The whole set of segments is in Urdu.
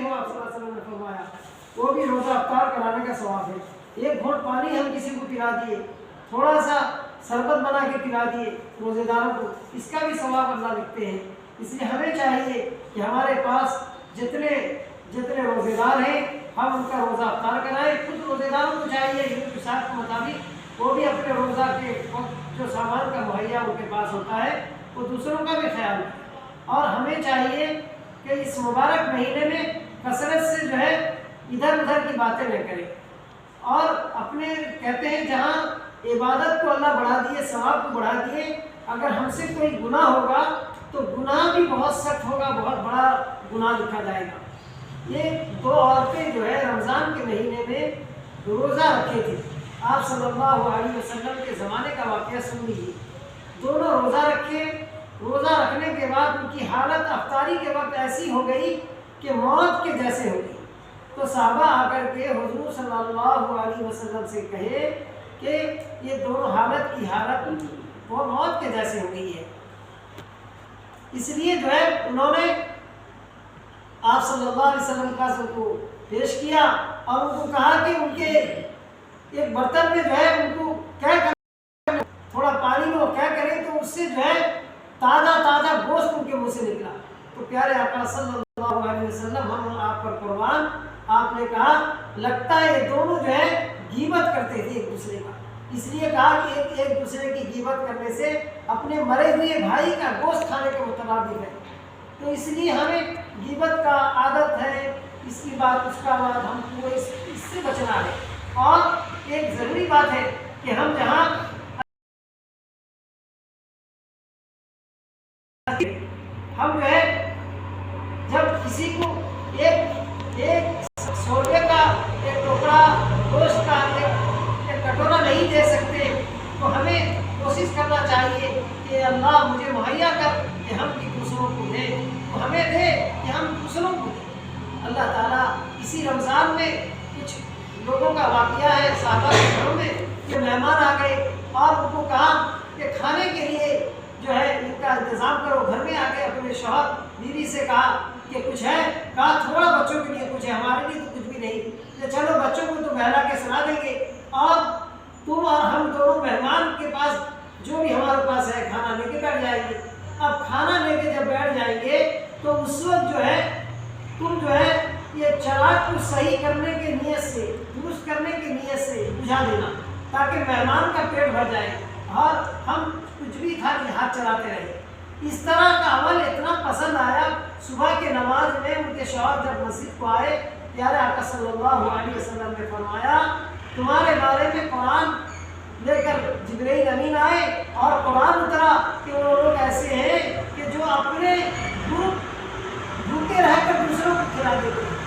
سکتے ہو, آپ صلی اللہ علیہ وسلم نے فرمایا, وہ بھی روزہ افطار کرانے کا ثواب ہے. ایک گھونٹ پانی ہم کسی کو پلا دیے, تھوڑا سا شربت بنا کے پلا دیے روزے داروں کو, اس کا بھی ثواب اللہ لکھتے ہیں. اس لیے ہمیں چاہیے کہ ہمارے پاس جتنے روزے دار ہیں ہم ان کا روزہ افطار کرائیں. خود روزے داروں کو چاہیے کے ساتھ کے مطابق وہ بھی اپنے روزہ کے وقت جو سامان کا مہیا ان کے پاس ہوتا ہے وہ دوسروں کا بھی خیال رکھیں. اور ہمیں چاہیے کہ اس مبارک مہینے میں کثرت سے جو ہے ادھر ادھر کی باتیں نہ کریں, اور اپنے کہتے ہیں جہاں عبادت کو اللہ بڑھا دیے, ثواب کو بڑھا دیے, اگر ہم سے کوئی گناہ ہوگا تو گناہ بھی بہت سخت ہوگا, بہت بڑا گناہ لکھا جائے گا. یہ دو عورتیں جو ہے رمضان کے مہینے میں روزہ رکھے تھے, آپ صلی اللہ علیہ وسلم کے زمانے کا واقعہ سن لیجیے. دونوں روزہ رکھے, روزہ رکھنے کے بعد ان کی حالت افطاری کے وقت ایسی ہو گئی کہ موت کے جیسے ہو گئی. تو صحابہ آ کر کے حضور صلی اللہ علیہ وسلم سے کہے کہ یہ دونوں حالت کی حالت وہ موت کے جیسے ہو گئی ہے. اس لیے جو ہے انہوں نے آپ صلی اللہ علیہ وسلم کے پاس ان کو پیش کیا اور ان کو کہا کہ ان کے ایک برتن میں جو ہے ان کو کیا کریں, تھوڑا پانی میں وہ کیا کریں تو اس سے جو ہے تازہ گوشت ان کے منہ سے نکلا. تو پیارے آقا صلی اللہ علیہ وسلم ہم آپ پر قربان, آپ نے کہا لگتا ہے یہ دونوں جو ہے غیبت کرتے تھے ایک دوسرے کا, اس لیے کہا کہ ایک دوسرے کی غیبت کرنے سے اپنے مرے ہوئے بھائی کا گوشت کھانے کے مترادف ہے. تو اس لیے ہمیں غیبت کا عادت ہے, اس کی بات اس کا بات, ہم کو اس سے بچنا ہے. اور ایک ضروری بات ہے کہ ہم جہاں ہم جو ہے جب کسی کو ایک شوربے کا ایک ٹوکرا گوشت کا ایک کٹورا نہیں دے سکتے تو ہمیں کوشش کرنا چاہیے کہ اللہ مجھے مہیا کر کہ ہم بھی دوسروں کو دیں, تو ہمیں دے کہ ہم دوسروں کو دیں. اللہ تعالیٰ اسی رمضان میں کچھ لوگوں کا واقعہ ہے صحابہ کے گھروں میں کہ مہمان آ گئے اور ان کو کہا کہ کھانے کے لیے جو ہے ان کا انتظام کرو. گھر میں آ کے اپنے شوہر بیوی سے کہا کہ کچھ ہے, کہا تھوڑا بچوں کے لیے کچھ ہے, ہمارے لیے تو کچھ بھی نہیں, کہ چلو بچوں کو تو بہلا کے سنا دیں گے اور تم اور ہم دونوں مہمان کے پاس جو بھی ہمارے پاس ہے کھانا لے کے بیٹھ جائیں گے. اب کھانا لے کے جب بیٹھ جائیں گے تو اس وقت جو ہے تم جو ہے یہ چراغ کو صحیح کرنے کے نیت سے, درست کرنے کی نیت سے بجھا دینا تاکہ مہمان کا پیٹ بھر جائے اور ہم کچھ بھی کھا کے ہاتھ چلاتے رہے. اس طرح کا عمل اتنا پسند آیا. صبح کے نماز میں ان کے شوہر جب مسجد کو آئے, پیارے آقا صلی اللہ علیہ وسلم نے فرمایا تمہارے بارے میں قرآن لے کر جبرائیل امین آئے اور قرآن اترا کہ وہ لوگ ایسے ہیں کہ جو اپنے بھوکے رہ کر دوسروں کو کھلا دیتے ہیں.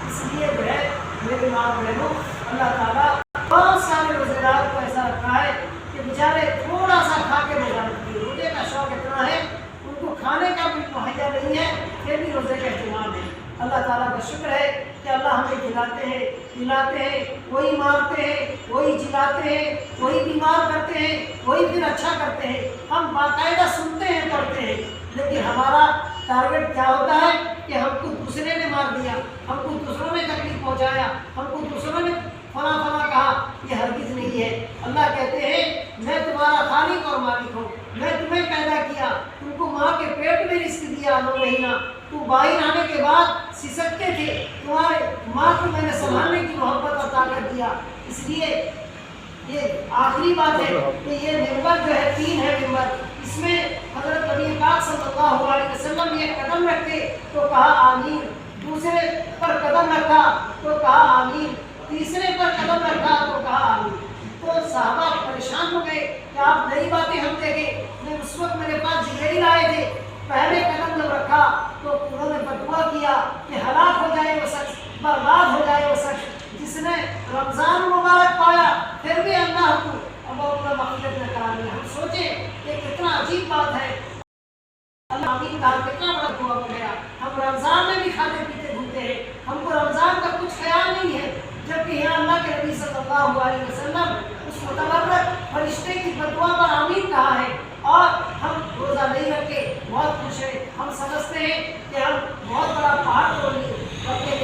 اس لیے جو ہے میرے ماں بہنوں, اللہ تعالیٰ بہت سارے روزے دار کو ایسا رکھا ہے کہ بیچارے تھوڑا سا کھا کے روزہ رکھتے ہیں. روزے کا شوق اتنا ہے ان کو کھانے کا بھی مہیا نہیں ہے, پھر بھی روزے کا اہتمام ہے. اللہ تعالیٰ کا شکر ہے کہ اللہ ہمیں کھلاتے ہیں, پلاتے ہیں, وہی مارتے ہیں, وہی جلاتے ہیں, وہی بیمار کرتے ہیں, وہی پھر اچھا کرتے ہیں. ہم باقاعدہ سنتے ہیں, پڑھتے ہیں, لیکن ہمارا ٹارگیٹ کیا ہوتا ہے کہ ہم کو دوسرے نے مار دیا, ہم کو دوسروں نے تکلیف پہنچایا, ہم کو دوسروں نے فلاں کہا. یہ ہرگز نہیں ہے. اللہ کہتے ہیں میں تمہارا خالق اور مالک ہوں, میں تمہیں پیدا کیا, تم کو ماں کے پیٹ میں رزق دیا 9 مہینہ, تو باہر آنے کے بعد سسکتے تھے, تمہارے ماں کو میں نے سنبھالنے کی محبت عطا کر دیا. اس لیے یہ آخری بات ہے کہ یہ ممبر جو ہے 3 ہے ممبر, اس میں حضرت نبی پاک صلی اللہ علیہ وسلم یہ قدم رکھتے تو کہا آمین, دوسرے پر قدم رکھا تو کہا آمین, تیسرے پر قدم رکھا تو کہا آمین. تو صحابہ پریشان ہو گئے کہ آپ نئی باتیں ہم دیکھیں. میں اس وقت میرے پاس جبرائیل آئے تھے, پہلے قدم جب رکھا تو انہوں نے بدعا کیا کہ ہلاک ہو جائے وہ شخص, برباد ہو جائے وہ شخص جس نے رمضان مبارک پایا پھر بھی اللہ کو مغفرت نہ کرا دیا. ہم سوچیں کہ کتنا عجیب بات ہے, اللہ آمین کا کتنا بڑا دعا ہو گیا. ہم رمضان میں بھی کھاتے پیتے گھومتے ہیں, ہم کو رمضان کا کچھ خیال نہیں ہے, جبکہ یہاں اللہ کے نبی صلی اللہ علیہ وسلم اس متبرک فرشتے کی بدعا پر آمین کہا ہے اور ہم روزہ نہیں رکھے, بہت خوش ہیں. ہم سمجھتے ہیں کہ ہم بہت بڑا پہاڑ توڑ لیے, بلکہ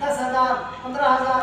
10,000, 15,000,